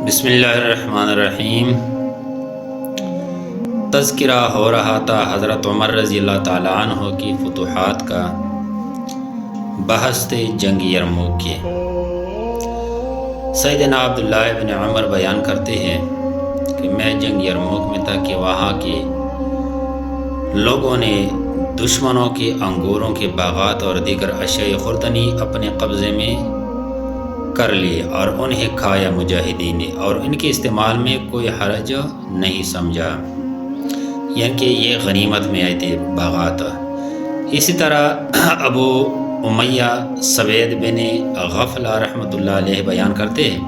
بسم اللہ الرحمن الرحیم۔ تذکرہ ہو رہا تھا حضرت عمر رضی اللہ تعالیٰ عنہ کی فتوحات کا، بحث تھے جنگ یرموک کے۔ سیدنا عبداللہ بن عمر بیان کرتے ہیں کہ میں جنگ یرموک میں تھا کہ وہاں کے لوگوں نے دشمنوں کے انگوروں کے باغات اور دیگر اشیاء خوردنی اپنے قبضے میں کر لیے اور انہیں کھایا مجاہدین نے، اور ان کے استعمال میں کوئی حرج نہیں سمجھا، یعنی کہ یہ غنیمت میں آئے تھے باغات۔ اسی طرح ابو امیہ سوید بن غفلہ رحمۃ اللہ علیہ بیان کرتے ہیں،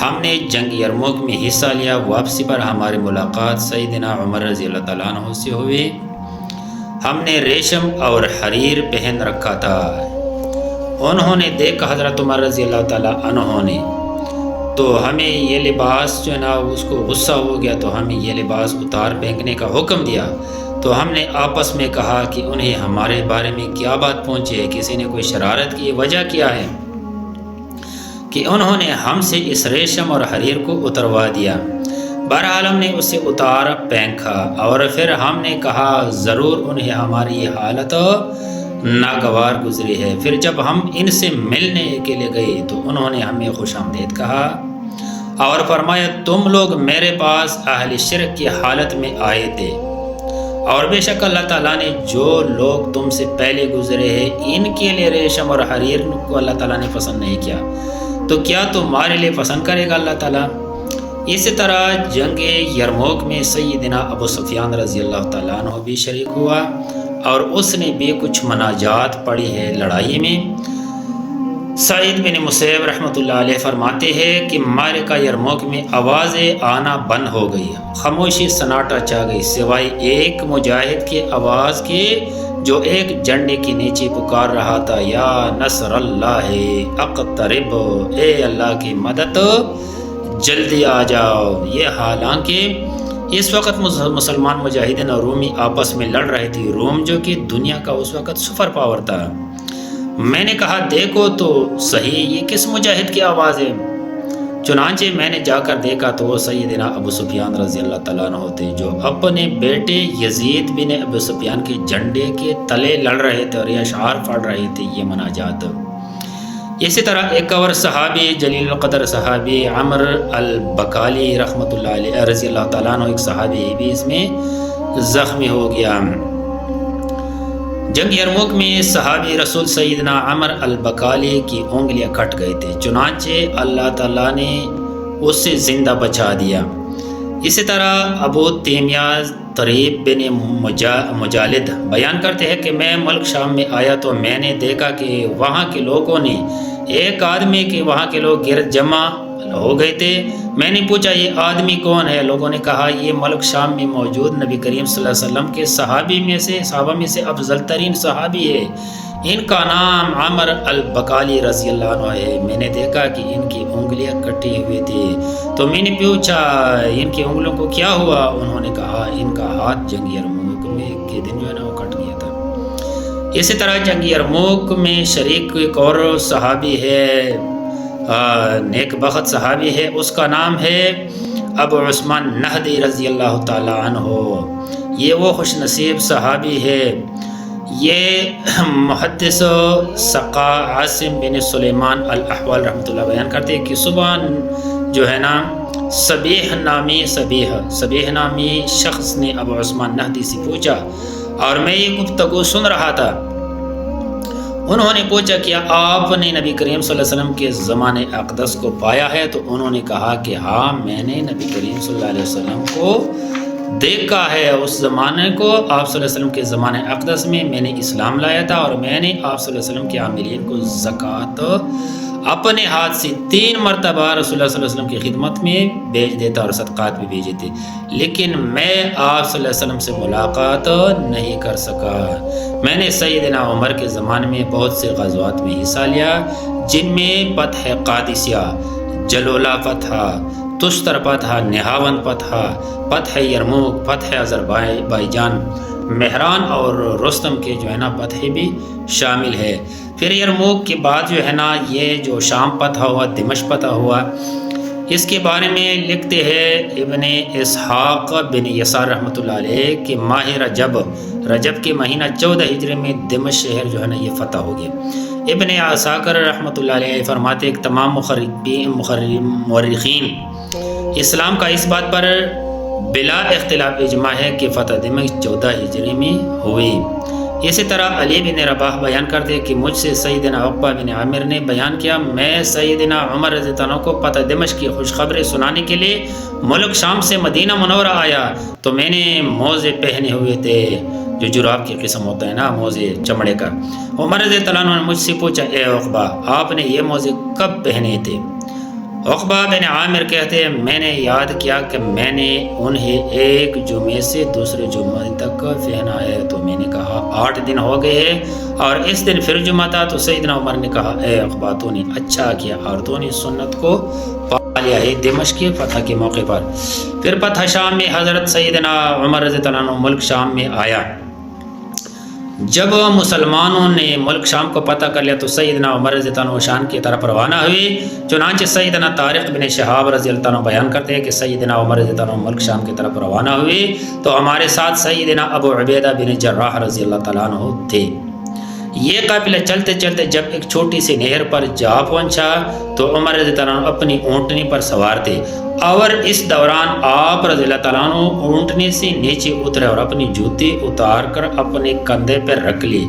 ہم نے جنگ یرموک میں حصہ لیا، واپسی پر ہماری ملاقات سیدنا عمر رضی اللہ تعالیٰ عنہ سے ہوئی۔ ہم نے ریشم اور حریر پہن رکھا تھا، انہوں نے دیکھا حضرت عمر رضی اللہ تعالیٰ عنہ نے، تو ہمیں یہ لباس جو ہے نا اس کو غصہ ہو گیا، تو ہمیں یہ لباس اتار پھینکنے کا حکم دیا۔ تو ہم نے آپس میں کہا کہ انہیں ہمارے بارے میں کیا بات پہنچی ہے، کسی نے کوئی شرارت کی، وجہ کیا ہے کہ انہوں نے ہم سے اس ریشم اور حریر کو اتروا دیا۔ بہرحال ہم نے اسے اتار پھینکا، اور پھر ہم نے کہا ضرور انہیں ہماری یہ حالت ناگوار گزری ہے۔ پھر جب ہم ان سے ملنے کے لیے گئے تو انہوں نے ہمیں خوش آمدید کہا اور فرمایا تم لوگ میرے پاس اہل شرک کی حالت میں آئے تھے، اور بے شک اللہ تعالیٰ نے جو لوگ تم سے پہلے گزرے ہیں ان کے لیے ریشم اور حریر کو اللہ تعالیٰ نے پسند نہیں کیا، تو کیا تمہارے لیے پسند کرے گا اللہ تعالیٰ؟ اسی طرح جنگ یرموک میں سیدنا ابو سفیان رضی اللہ تعالیٰ عنہ بھی شریک ہوا، اور اس نے بھی کچھ مناجات پڑھی ہے لڑائی میں۔ سعید بن مسیب رحمۃ اللہ علیہ فرماتے ہیں کہ معرکہ یرموک میں آوازیں آنا بند ہو گئی، خاموشی سناٹا چھا گئی، سوائے ایک مجاہد کی آواز کے جو ایک جھنڈے کے نیچے پکار رہا تھا، یا نصر اللہ اقترب، اے اللہ کی مدد جلدی آ جاؤ۔ یہ حالانکہ اس وقت مسلمان مجاہدین اور رومی آپس میں لڑ رہے تھے، روم جو کہ دنیا کا اس وقت سپر پاور تھا۔ میں نے کہا دیکھو تو صحیح یہ کس مجاہد کی آواز ہے؟ چنانچہ میں نے جا کر دیکھا تو وہ سیدنا ابو سفیان رضی اللہ تعالیٰ عنہ تھے، جو اپنے بیٹے یزید بن ابو سفیان کے جھنڈے کے تلے لڑ رہے تھے اور یہ اشعار پڑھ رہے تھے، یہ مناجات۔ اسی طرح ایک اور صحابی جلیل القدر صحابی عمر البکالی رحمۃ اللہ علیہ رضی اللہ تعالیٰ عنہ، ایک صحابی بھی اس میں زخمی ہو گیا۔ جنگ یرموک میں صحابی رسول سیدنا عمر البکالی کی انگلیاں کٹ گئے تھے، چنانچہ اللہ تعالیٰ نے اس سے زندہ بچا دیا۔ اسی طرح ابو تیمیہ طریب بن مجالد بیان کرتے ہیں کہ میں ملک شام میں آیا تو میں نے دیکھا کہ وہاں کے لوگوں نے ایک آدمی کے وہاں کے لوگ گرد جمع ہو گئے تھے۔ میں نے پوچھا یہ آدمی کون ہے؟ لوگوں نے کہا یہ ملک شام میں موجود نبی کریم صلی اللہ علیہ وسلم کے صحابہ میں سے افضل ترین صحابی ہے، ان کا نام عمر البکالی رضی اللہ عنہ ہے۔ میں نے دیکھا کہ ان کی انگلیاں کٹی ہوئی تھی، تو میں نے پوچھا ان کی انگلیوں کو کیا ہوا؟ انہوں نے کہا ان کا ہاتھ جنگ یرموک میں کے دن جو ہے نا وہ کٹ گیا تھا۔ اسی طرح جنگ یرموک میں شریک ایک اور صحابی ہے، نیک بخت صحابی ہے، اس کا نام ہے ابو عثمان نہدی رضی اللہ تعالی عنہ۔ یہ وہ خوش نصیب صحابی ہے، یہ محدث سقا عاصم بن سلیمان الاحول رحمۃ اللہ بیان کرتے ہیں کہ صبح جو ہے نا سبیح نامی شخص نے ابو عثمان نہدی سے پوچھا، اور میں یہ گفتگو سن رہا تھا۔ انہوں نے پوچھا کیا آپ نے نبی کریم صلی اللہ علیہ وسلم کے زمانے اقدس کو پایا ہے؟ تو انہوں نے کہا کہ ہاں میں نے نبی کریم صلی اللہ علیہ وسلم کو دیکھا ہے، اس زمانے کو آپ صلی اللہ علیہ وسلم کے زمانے اقدس میں میں نے اسلام لایا تھا، اور میں نے آپ صلی اللہ علیہ وسلم کے عاملین کو زکوٰۃ اپنے ہاتھ سے 3 مرتبہ رسول اللہ صلی اللہ علیہ وسلم کی خدمت میں بھیج دیتا اور صدقات بھی بھیجے تھے، لیکن میں آپ صلی اللہ علیہ وسلم سے ملاقات نہیں کر سکا۔ میں نے سیدنا عمر کے زمانے میں بہت سے غزوات میں حصہ لیا، جن میں فتح قادسیہ، جلولہ فتح، تستر فتح، نہاون فتح یرموک، فتح آذربائیجان، مہران اور رستم کے جو ہے نا فتح بھی شامل ہے۔ پھر یرموک کے بعد جو ہے نا یہ جو شام فتح ہوا، دمشق فتح ہوا، اس کے بارے میں لکھتے ہیں ابن اسحاق بن یسار رحمۃ اللہ علیہ کہ ماہ رجب کے مہینہ 14 ہجری میں دمشق شہر جو ہے نا یہ فتح ہو گیا۔ ابن عساکر رحمۃ اللہ علیہ فرماتے ہیں کہ تمام مورخین اسلام کا اس بات پر بلا اختلاف اجماع ہے کہ فتح دمشق 14 ہجری میں ہوئی۔ اسی طرح علی بن رباح بیان کرتے کہ مجھ سے سیدنا عقبہ بن عامر نے بیان کیا، میں سیدنا عمر رضی اللہ عنہ کو فتح دمشق کی خوشخبری سنانے کے لیے ملک شام سے مدینہ منورہ آیا تو میں نے موزے پہنے ہوئے تھے، جو جراب کی قسم ہوتا ہے نا، موزے چمڑے کا۔ عمر رضی اللہ عنہ نے مجھ سے پوچھا، اے عقبہ آپ نے یہ موزے کب پہنے تھے؟ عقبہ بن عامر کہتے ہیں میں نے یاد کیا کہ میں نے انہیں ایک جمعے سے دوسرے جمعے تک پہنا ہے، تو میں نے کہا 8 دن ہو گئے ہیں، اور اس دن پھر جمعہ تھا تو سیدنا عمر نے کہا اے عقبہ تو نے اچھا کیا اور تو نے سنت کو پا لیا ہے دمشق کے فتح کے موقع پر۔ پھر فتح شام میں حضرت سیدنا عمر رضی اللہ عنہ ملک شام میں آیا۔ جب مسلمانوں نے ملک شام کو فتح کر لیا تو سیدنا عمر رضی اللہ عنہ شام کی طرف روانہ ہوئے۔ چنانچہ سیدنا طارق بن شہاب رضی اللہ عنہ بیان کرتے ہیں کہ سیدنا عمر رضی اللہ عنہ ملک شام کی طرف روانہ ہوئے تو ہمارے ساتھ سیدنا ابو عبیدہ بن جراح رضی اللہ عنہ تھے۔ یہ قافلہ چلتے چلتے جب ایک چھوٹی سی نہر پر جا پہنچا تو عمر رضی اللہ عنہ اپنی اونٹنی پر سوار تھے، اور اس دوران آپ رضی اللہ عنہ اونٹنی سے نیچے اترے اور اپنی جوتی اتار کر اپنے کندھے پر رکھ لی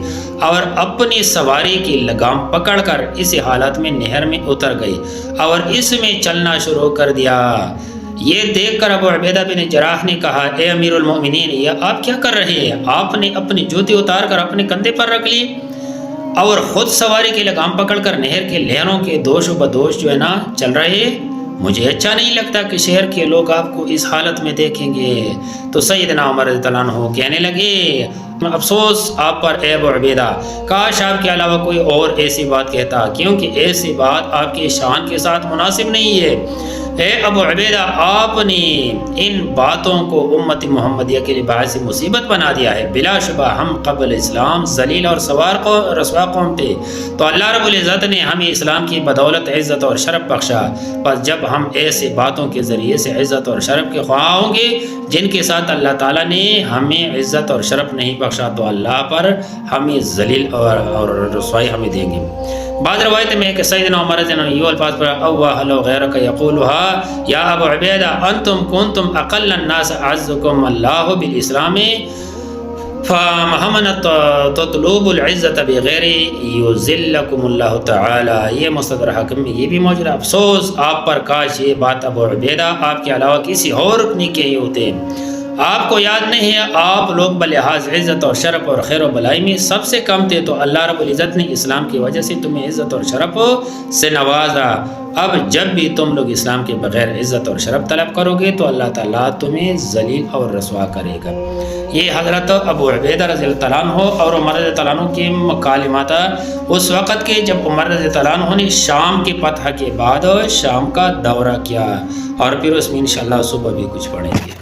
اور اپنی سواری کی لگام پکڑ کر اس حالت میں نہر میں اتر گئی اور اس میں چلنا شروع کر دیا۔ یہ دیکھ کر ابو عبیدہ بن جراح نے کہا، اے امیر المؤمنین، یہ آپ کیا کر رہے ہیں؟ آپ نے اپنی جوتی اتار کر اپنے کندھے پر رکھ لی اور خود سواری کی لگام پکڑ کر نہر کے لہروں کے دوش و بدوش جو ہے نا چل رہے۔ مجھے اچھا نہیں لگتا کہ شہر کے لوگ آپ کو اس حالت میں دیکھیں گے۔ تو سیدنا عمر رضی اللہ عنہ کہنے لگے، افسوس آپ پر اے ابو عبیدہ، کاش آپ کے علاوہ کوئی اور ایسی بات کہتا، کیونکہ ایسی بات آپ کی شان کے ساتھ مناسب نہیں ہے۔ اے ابو عبیدہ، آپ نے ان باتوں کو امت محمدیہ کے لیے باعث مصیبت بنا دیا ہے۔ بلا شبہ ہم قبل اسلام ذلیل اور رسوا قوم تھے، تو اللہ رب العزت نے ہمیں اسلام کی بدولت عزت اور شرف بخشا۔ بس جب ہم ایسے باتوں کے ذریعے سے عزت اور شرف کے خواہاں ہوں گے جن کے ساتھ اللہ تعالیٰ نے ہمیں عزت اور شرف نہیں بخشا، تو اللہ پر ہمیں ذلیل اور رسوائی ہمیں دیں گے۔ بعض روایت میں کہ سیدنا عمر رضی اللہ عنہ یہ الفاظ پر اوہ غیرک یقولها یا ابو عبیدہ انتم کنتم اقل الناس اعزکم اللہ بالاسلام فمہمن تطلب العزت بغیر یذلکم اللہ تعالی۔ یہ مستدرک حاکم میں یہ بھی موجود ہے، افسوس آپ پر، کاش یہ بات ابو عبیدہ آپ کے علاوہ کسی اور نے کہی ہوتے۔ آپ کو یاد نہیں ہے آپ لوگ بلحاظ عزت اور شرف اور خیر و بلائی میں سب سے کم تھے، تو اللہ رب العزت نے اسلام کی وجہ سے تمہیں عزت اور شرف سے نوازا۔ اب جب بھی تم لوگ اسلام کے بغیر عزت اور شرف طلب کرو گے تو اللہ تعالیٰ تمہیں ذلیل اور رسوا کرے گا۔ یہ حضرت ابو عبیدہ رضی اللہ عنہ اور عمر رضی اللہ عنہ کے مکالمات اس وقت کے جب عمر رضی اللہ عنہ نے شام کے فتح کے بعد شام کا دورہ کیا، اور پھر اس میں انشاءاللہ صبح بھی کچھ پڑھیں گے۔